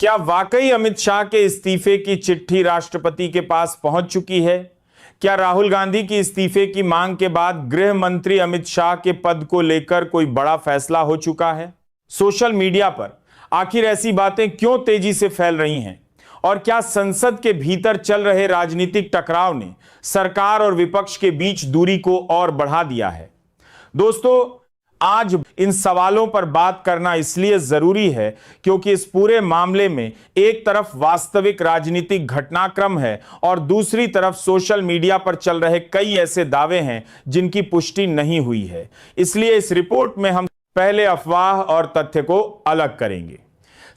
क्या वाकई अमित शाह के इस्तीफे की चिट्ठी राष्ट्रपति के पास पहुंच चुकी है? क्या राहुल गांधी की इस्तीफे की मांग के बाद गृह मंत्री अमित शाह के पद को लेकर कोई बड़ा फैसला हो चुका है? सोशल मीडिया पर आखिर ऐसी बातें क्यों तेजी से फैल रही हैं? और क्या संसद के भीतर चल रहे राजनीतिक टकराव ने सरकार और विपक्ष के बीच दूरी को और बढ़ा दिया है? दोस्तों, आज इन सवालों पर बात करना इसलिए जरूरी है क्योंकि इस पूरे मामले में एक तरफ वास्तविक राजनीतिक घटनाक्रम है और दूसरी तरफ सोशल मीडिया पर चल रहे कई ऐसे दावे हैं जिनकी पुष्टि नहीं हुई है। इसलिए इस रिपोर्ट में हम पहले अफवाह और तथ्य को अलग करेंगे।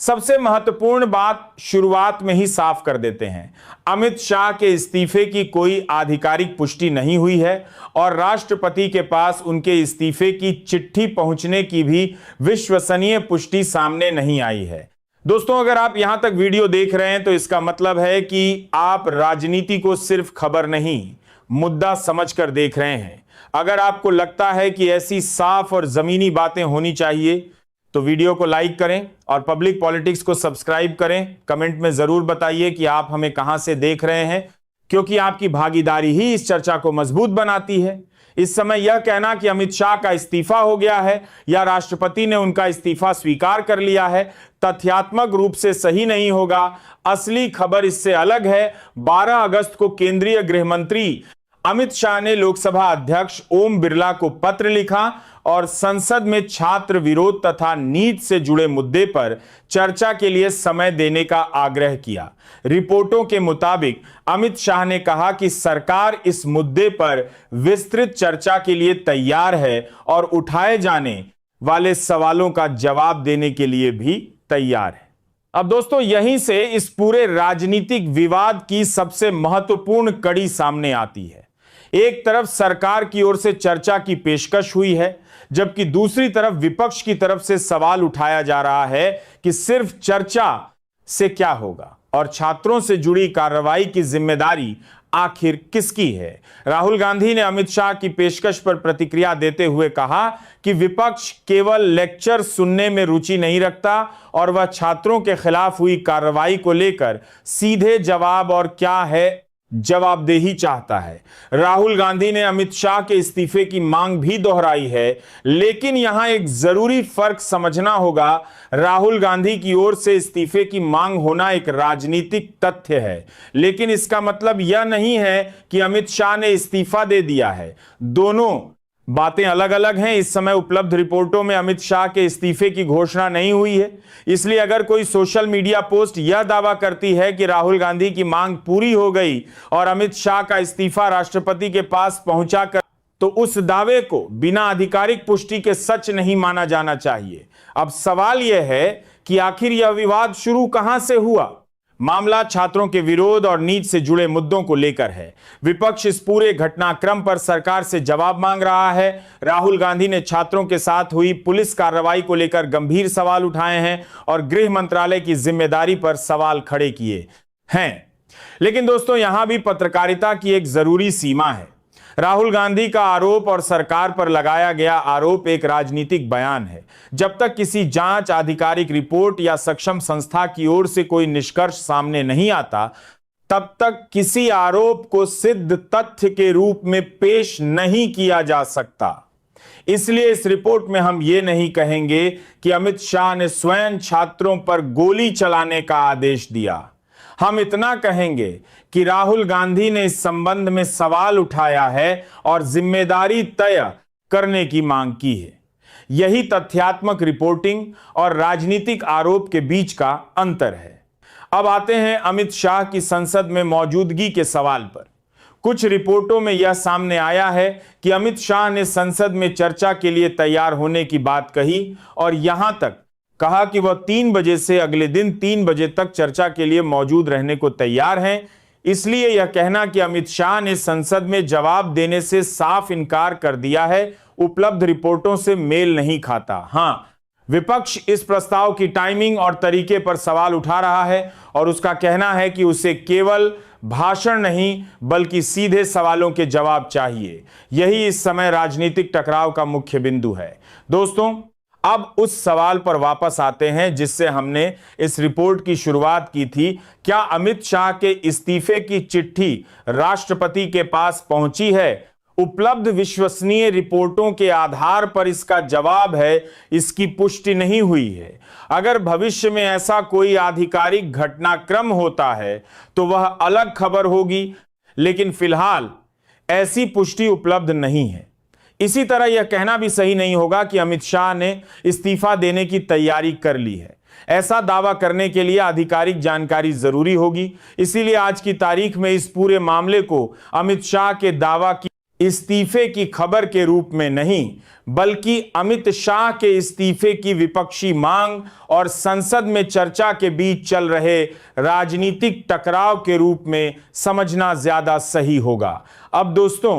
सबसे महत्वपूर्ण बात शुरुआत में ही साफ कर देते हैं। अमित शाह के इस्तीफे की कोई आधिकारिक पुष्टि नहीं हुई है और राष्ट्रपति के पास उनके इस्तीफे की चिट्ठी पहुंचने की भी विश्वसनीय पुष्टि सामने नहीं आई है। दोस्तों, अगर आप यहां तक वीडियो देख रहे हैं तो इसका मतलब है कि आप राजनीति को सिर्फ खबर नहीं, मुद्दा समझकर देख रहे हैं। अगर आपको लगता है कि ऐसी साफ और जमीनी बातें होनी चाहिए तो वीडियो को लाइक करें और पब्लिक पॉलिटिक्स को सब्सक्राइब करें। कमेंट में जरूर बताइए कि आप हमें कहां से देख रहे हैं, क्योंकि आपकी भागीदारी ही इस चर्चा को मजबूत बनाती है। इस समय यह कहना कि अमित शाह का इस्तीफा हो गया है या राष्ट्रपति ने उनका इस्तीफा स्वीकार कर लिया है, तथ्यात्मक रूप से सही नहीं होगा। असली खबर इससे अलग है। 12 अगस्त को केंद्रीय गृह मंत्री अमित शाह ने लोकसभा अध्यक्ष ओम बिरला को पत्र लिखा और संसद में छात्र विरोध तथा नीट से जुड़े मुद्दे पर चर्चा के लिए समय देने का आग्रह किया। रिपोर्टों के मुताबिक अमित शाह ने कहा कि सरकार इस मुद्दे पर विस्तृत चर्चा के लिए तैयार है और उठाए जाने वाले सवालों का जवाब देने के लिए भी तैयार है। अब दोस्तों, यहीं से इस पूरे राजनीतिक विवाद की सबसे महत्वपूर्ण कड़ी सामने आती है। एक तरफ सरकार की ओर से चर्चा की पेशकश हुई है, जबकि दूसरी तरफ विपक्ष की तरफ से सवाल उठाया जा रहा है कि सिर्फ चर्चा से क्या होगा और छात्रों से जुड़ी कार्रवाई की जिम्मेदारी आखिर किसकी है। राहुल गांधी ने अमित शाह की पेशकश पर प्रतिक्रिया देते हुए कहा कि विपक्ष केवल लेक्चर सुनने में रुचि नहीं रखता और वह छात्रों के खिलाफ हुई कार्रवाई को लेकर सीधे जवाब और क्या है जवाबदेही चाहता है। राहुल गांधी ने अमित शाह के इस्तीफे की मांग भी दोहराई है, लेकिन यहां एक जरूरी फर्क समझना होगा। राहुल गांधी की ओर से इस्तीफे की मांग होना एक राजनीतिक तथ्य है, लेकिन इसका मतलब यह नहीं है कि अमित शाह ने इस्तीफा दे दिया है। दोनों बातें अलग अलग हैं। इस समय उपलब्ध रिपोर्टों में अमित शाह के इस्तीफे की घोषणा नहीं हुई है। इसलिए अगर कोई सोशल मीडिया पोस्ट यह दावा करती है कि राहुल गांधी की मांग पूरी हो गई और अमित शाह का इस्तीफा राष्ट्रपति के पास पहुंचा कर, तो उस दावे को बिना आधिकारिक पुष्टि के सच नहीं माना जाना चाहिए। अब सवाल यह है कि आखिर यह विवाद शुरू कहां से हुआ। मामला छात्रों के विरोध और नीट से जुड़े मुद्दों को लेकर है। विपक्ष इस पूरे घटनाक्रम पर सरकार से जवाब मांग रहा है। राहुल गांधी ने छात्रों के साथ हुई पुलिस कार्रवाई को लेकर गंभीर सवाल उठाए हैं और गृह मंत्रालय की जिम्मेदारी पर सवाल खड़े किए हैं। लेकिन दोस्तों, यहां भी पत्रकारिता की एक जरूरी सीमा है। राहुल गांधी का आरोप और सरकार पर लगाया गया आरोप एक राजनीतिक बयान है। जब तक किसी जांच, आधिकारिक रिपोर्ट या सक्षम संस्था की ओर से कोई निष्कर्ष सामने नहीं आता, तब तक किसी आरोप को सिद्ध तथ्य के रूप में पेश नहीं किया जा सकता। इसलिए इस रिपोर्ट में हम ये नहीं कहेंगे कि अमित शाह ने स्वयं छात्रों पर गोली चलाने का आदेश दिया। हम इतना कहेंगे कि राहुल गांधी ने इस संबंध में सवाल उठाया है और जिम्मेदारी तय करने की मांग की है। यही तथ्यात्मक रिपोर्टिंग और राजनीतिक आरोप के बीच का अंतर है। अब आते हैं अमित शाह की संसद में मौजूदगी के सवाल पर। कुछ रिपोर्टों में यह सामने आया है कि अमित शाह ने संसद में चर्चा के लिए तैयार होने की बात कही और यहां तक कहा कि वह 3 बजे से अगले दिन 3 बजे तक चर्चा के लिए मौजूद रहने को तैयार हैं। इसलिए यह कहना कि अमित शाह ने संसद में जवाब देने से साफ इनकार कर दिया है, उपलब्ध रिपोर्टों से मेल नहीं खाता। हां, विपक्ष इस प्रस्ताव की टाइमिंग और तरीके पर सवाल उठा रहा है और उसका कहना है कि उसे केवल भाषण नहीं बल्कि सीधे सवालों के जवाब चाहिए। यही इस समय राजनीतिक टकराव का मुख्य बिंदु है। दोस्तों, अब उस सवाल पर वापस आते हैं जिससे हमने इस रिपोर्ट की शुरुआत की थी। क्या अमित शाह के इस्तीफे की चिट्ठी राष्ट्रपति के पास पहुंची है? उपलब्ध विश्वसनीय रिपोर्टों के आधार पर इसका जवाब है, इसकी पुष्टि नहीं हुई है। अगर भविष्य में ऐसा कोई आधिकारिक घटनाक्रम होता है तो वह अलग खबर होगी, लेकिन फिलहाल ऐसी पुष्टि उपलब्ध नहीं है। इसी तरह यह कहना भी सही नहीं होगा कि अमित शाह ने इस्तीफा देने की तैयारी कर ली है। ऐसा दावा करने के लिए आधिकारिक जानकारी जरूरी होगी। इसीलिए आज की तारीख में इस पूरे मामले को अमित शाह के दावा की इस्तीफे की खबर के रूप में नहीं, बल्कि अमित शाह के इस्तीफे की विपक्षी मांग और संसद में चर्चा के बीच चल रहे राजनीतिक टकराव के रूप में समझना ज्यादा सही होगा। अब दोस्तों,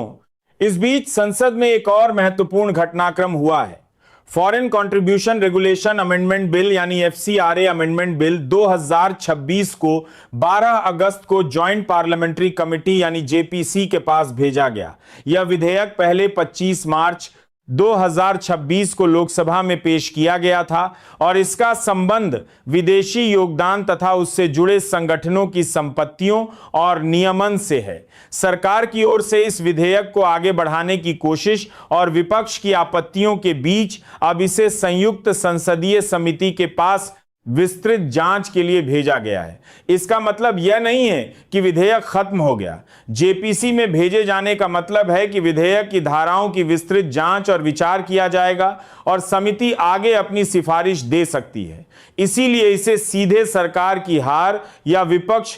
इस बीच संसद में एक और महत्वपूर्ण घटनाक्रम हुआ है। Foreign contribution regulation amendment bill यानी FCRA अमेंडमेंट बिल 2026 को 12 अगस्त को ज्वाइंट पार्लियामेंट्री कमेटी यानी JPC के पास भेजा गया। यह विधेयक पहले 25 मार्च 2026 को लोकसभा में पेश किया गया था और इसका संबंध विदेशी योगदान तथा उससे जुड़े संगठनों की संपत्तियों और नियमन से है। सरकार की ओर से इस विधेयक को आगे बढ़ाने की कोशिश और विपक्ष की आपत्तियों के बीच अब इसे संयुक्त संसदीय समिति के पास विस्तृत जांच के लिए भेजा गया है। इसका मतलब यह नहीं है कि विधेयक खत्म हो गया। JPC में भेजे जाने का मतलब है कि विधेयक की धाराओं की विस्तृत जांच और विचार किया जाएगा और समिति आगे अपनी सिफारिश दे सकती है। इसीलिए इसे सीधे सरकार की हार या विपक्ष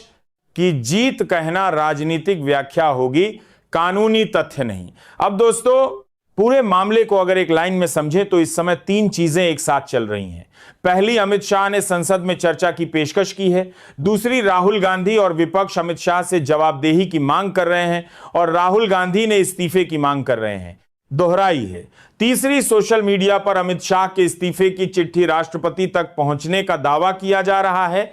की जीत कहना राजनीतिक व्याख्या होगी, कानूनी तथ्य नहीं। अब दोस्तों, पूरे मामले को अगर एक लाइन में समझें तो इस समय 3 चीजें एक साथ चल रही हैं। पहली, अमित शाह ने संसद में चर्चा की पेशकश की है। दूसरी, राहुल गांधी और विपक्ष अमित शाह से जवाबदेही की मांग कर रहे हैं और राहुल गांधी ने इस्तीफे की मांग कर रहे हैं, दोहराई है। तीसरी, सोशल मीडिया पर अमित शाह के इस्तीफे की चिट्ठी राष्ट्रपति तक पहुंचने का दावा किया जा रहा है,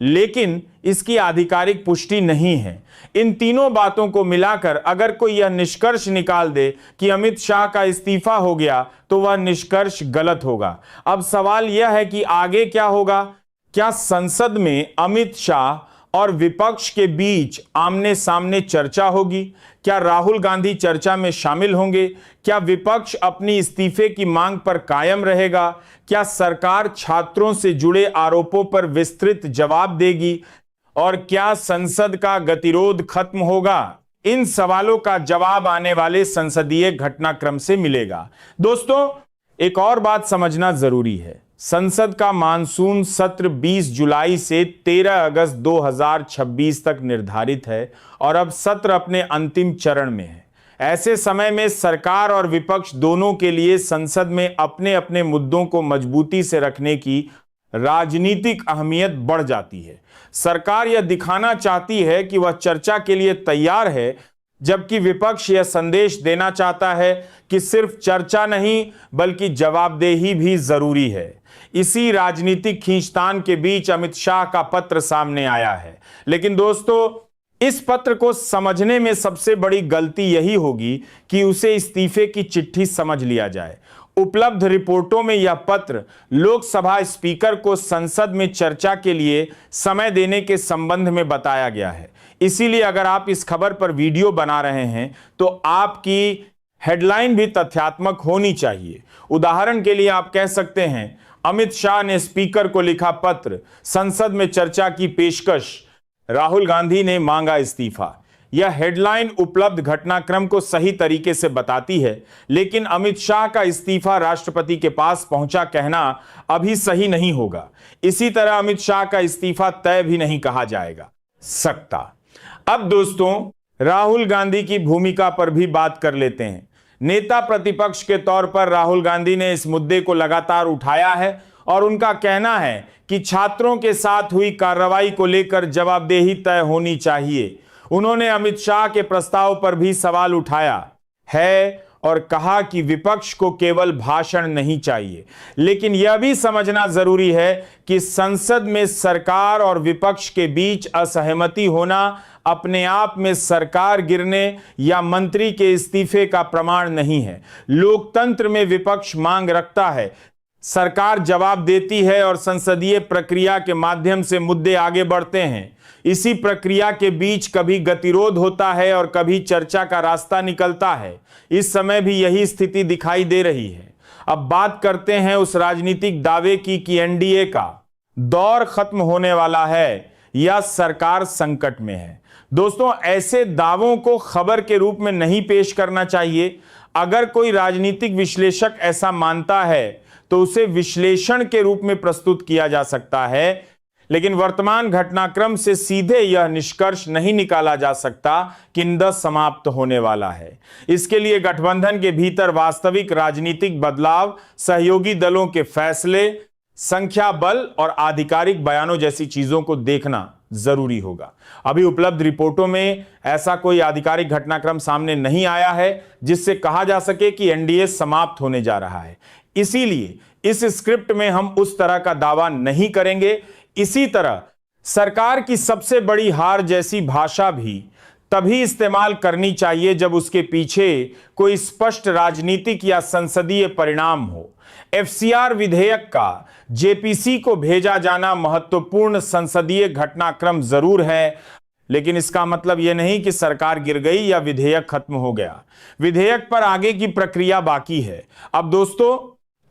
लेकिन इसकी आधिकारिक पुष्टि नहीं है। इन तीनों बातों को मिलाकर अगर कोई यह निष्कर्ष निकाल दे कि अमित शाह का इस्तीफा हो गया तो वह निष्कर्ष गलत होगा। अब सवाल यह है कि आगे क्या होगा? क्या संसद में अमित शाह और विपक्ष के बीच आमने सामने चर्चा होगी? क्या राहुल गांधी चर्चा में शामिल होंगे? क्या विपक्ष अपनी इस्तीफे की मांग पर कायम रहेगा? क्या सरकार छात्रों से जुड़े आरोपों पर विस्तृत जवाब देगी? और क्या संसद का गतिरोध खत्म होगा? इन सवालों का जवाब आने वाले संसदीय घटनाक्रम से मिलेगा। दोस्तों, एक और बात समझना जरूरी है। संसद का मानसून सत्र 20 जुलाई से 13 अगस्त 2026 तक निर्धारित है और अब सत्र अपने अंतिम चरण में है। ऐसे समय में सरकार और विपक्ष दोनों के लिए संसद में अपने अपने मुद्दों को मजबूती से रखने की राजनीतिक अहमियत बढ़ जाती है। सरकार यह दिखाना चाहती है कि वह चर्चा के लिए तैयार है, जबकि विपक्ष यह संदेश देना चाहता है कि सिर्फ चर्चा नहीं बल्कि जवाबदेही भी जरूरी है। इसी राजनीतिक खींचतान के बीच अमित शाह का पत्र सामने आया है। लेकिन दोस्तों, इस पत्र को समझने में सबसे बड़ी गलती यही होगी कि उसे इस्तीफे की चिट्ठी समझ लिया जाए। उपलब्ध रिपोर्टों में यह पत्र लोकसभा स्पीकर को संसद में चर्चा के लिए समय देने के संबंध में बताया गया है। इसीलिए अगर आप इस खबर पर वीडियो बना रहे हैं तो आपकी हेडलाइन भी तथ्यात्मक होनी चाहिए। उदाहरण के लिए आप कह सकते हैं, अमित शाह ने स्पीकर को लिखा पत्र, संसद में चर्चा की पेशकश, राहुल गांधी ने मांगा इस्तीफा। यह हेडलाइन उपलब्ध घटनाक्रम को सही तरीके से बताती है, लेकिन अमित शाह का इस्तीफा राष्ट्रपति के पास पहुंचा कहना अभी सही नहीं होगा। इसी तरह अमित शाह का इस्तीफा तय भी नहीं कहा जाएगा सकता। अब दोस्तों, राहुल गांधी की भूमिका पर भी बात कर लेते हैं। नेता प्रतिपक्ष के तौर पर राहुल गांधी ने इस मुद्दे को लगातार उठाया है और उनका कहना है कि छात्रों के साथ हुई कार्रवाई को लेकर जवाबदेही तय होनी चाहिए। उन्होंने अमित शाह के प्रस्ताव पर भी सवाल उठाया है और कहा कि विपक्ष को केवल भाषण नहीं चाहिए, लेकिन यह भी समझना जरूरी है कि संसद में सरकार और विपक्ष के बीच असहमति होना अपने आप में सरकार गिरने या मंत्री के इस्तीफे का प्रमाण नहीं है। लोकतंत्र में विपक्ष मांग रखता है, सरकार जवाब देती है और संसदीय प्रक्रिया के माध्यम से मुद्दे आगे बढ़ते हैं। इसी प्रक्रिया के बीच कभी गतिरोध होता है और कभी चर्चा का रास्ता निकलता है। इस समय भी यही स्थिति दिखाई दे रही है। अब बात करते हैं उस राजनीतिक दावे की कि एनडीए का दौर खत्म होने वाला है या सरकार संकट में है। दोस्तों, ऐसे दावों को खबर के रूप में नहीं पेश करना चाहिए। अगर कोई राजनीतिक विश्लेषक ऐसा मानता है तो उसे विश्लेषण के रूप में प्रस्तुत किया जा सकता है, लेकिन वर्तमान घटनाक्रम से सीधे यह निष्कर्ष नहीं निकाला जा सकता कि इंदस समाप्त होने वाला है। इसके लिए गठबंधन के भीतर वास्तविक राजनीतिक बदलाव, सहयोगी दलों के फैसले, संख्या बल और आधिकारिक बयानों जैसी चीजों को देखना जरूरी होगा। अभी उपलब्ध रिपोर्टों में ऐसा कोई आधिकारिक घटनाक्रम सामने नहीं आया है जिससे कहा जा सके कि एनडीए समाप्त होने जा रहा है। इसीलिए इस स्क्रिप्ट में हम उस तरह का दावा नहीं करेंगे। इसी तरह सरकार की सबसे बड़ी हार जैसी भाषा भी तभी इस्तेमाल करनी चाहिए जब उसके पीछे कोई स्पष्ट राजनीतिक या संसदीय परिणाम हो। एफसीआर विधेयक का जेपीसी को भेजा जाना महत्वपूर्ण संसदीय घटनाक्रम जरूर है, लेकिन इसका मतलब यह नहीं कि सरकार गिर गई या विधेयक खत्म हो गया। विधेयक पर आगे की प्रक्रिया बाकी है। अब दोस्तों,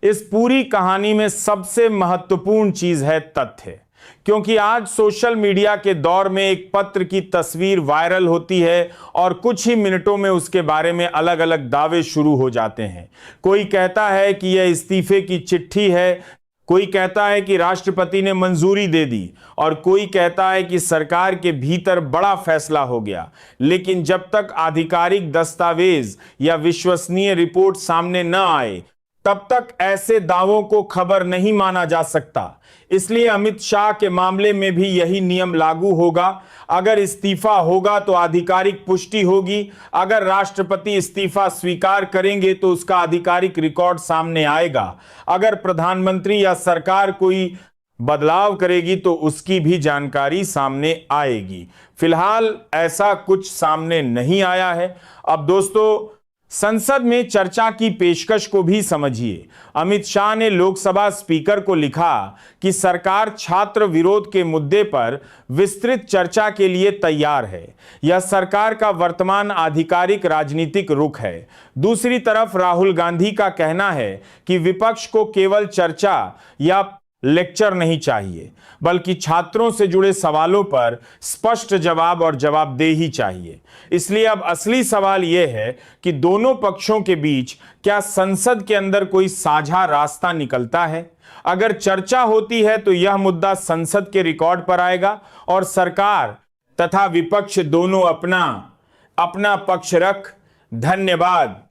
इस पूरी कहानी में सबसे महत्वपूर्ण चीज है तथ्य, क्योंकि आज सोशल मीडिया के दौर में एक पत्र की तस्वीर वायरल होती है और कुछ ही मिनटों में उसके बारे में अलग अलग दावे शुरू हो जाते हैं। कोई कहता है कि यह इस्तीफे की चिट्ठी है, कोई कहता है कि राष्ट्रपति ने मंजूरी दे दी और कोई कहता है कि सरकार के भीतर बड़ा फैसला हो गया। लेकिन जब तक आधिकारिक दस्तावेज या विश्वसनीय रिपोर्ट सामने न आए, तब तक ऐसे दावों को खबर नहीं माना जा सकता। इसलिए अमित शाह के मामले में भी यही नियम लागू होगा। अगर इस्तीफा होगा तो आधिकारिक पुष्टि होगी, अगर राष्ट्रपति इस्तीफा स्वीकार करेंगे तो उसका आधिकारिक रिकॉर्ड सामने आएगा, अगर प्रधानमंत्री या सरकार कोई बदलाव करेगी तो उसकी भी जानकारी सामने आएगी। फिलहाल ऐसा कुछ सामने नहीं आया है। अब दोस्तों, संसद में चर्चा की पेशकश को भी समझिए। अमित शाह ने लोकसभा स्पीकर को लिखा कि सरकार छात्र विरोध के मुद्दे पर विस्तृत चर्चा के लिए तैयार है। यह सरकार का वर्तमान आधिकारिक राजनीतिक रुख है। दूसरी तरफ राहुल गांधी का कहना है कि विपक्ष को केवल चर्चा या लेक्चर नहीं चाहिए, बल्कि छात्रों से जुड़े सवालों पर स्पष्ट जवाब और जवाबदेही चाहिए। इसलिए अब असली सवाल यह है कि दोनों पक्षों के बीच क्या संसद के अंदर कोई साझा रास्ता निकलता है। अगर चर्चा होती है तो यह मुद्दा संसद के रिकॉर्ड पर आएगा और सरकार तथा विपक्ष दोनों अपना अपना पक्ष रख। धन्यवाद।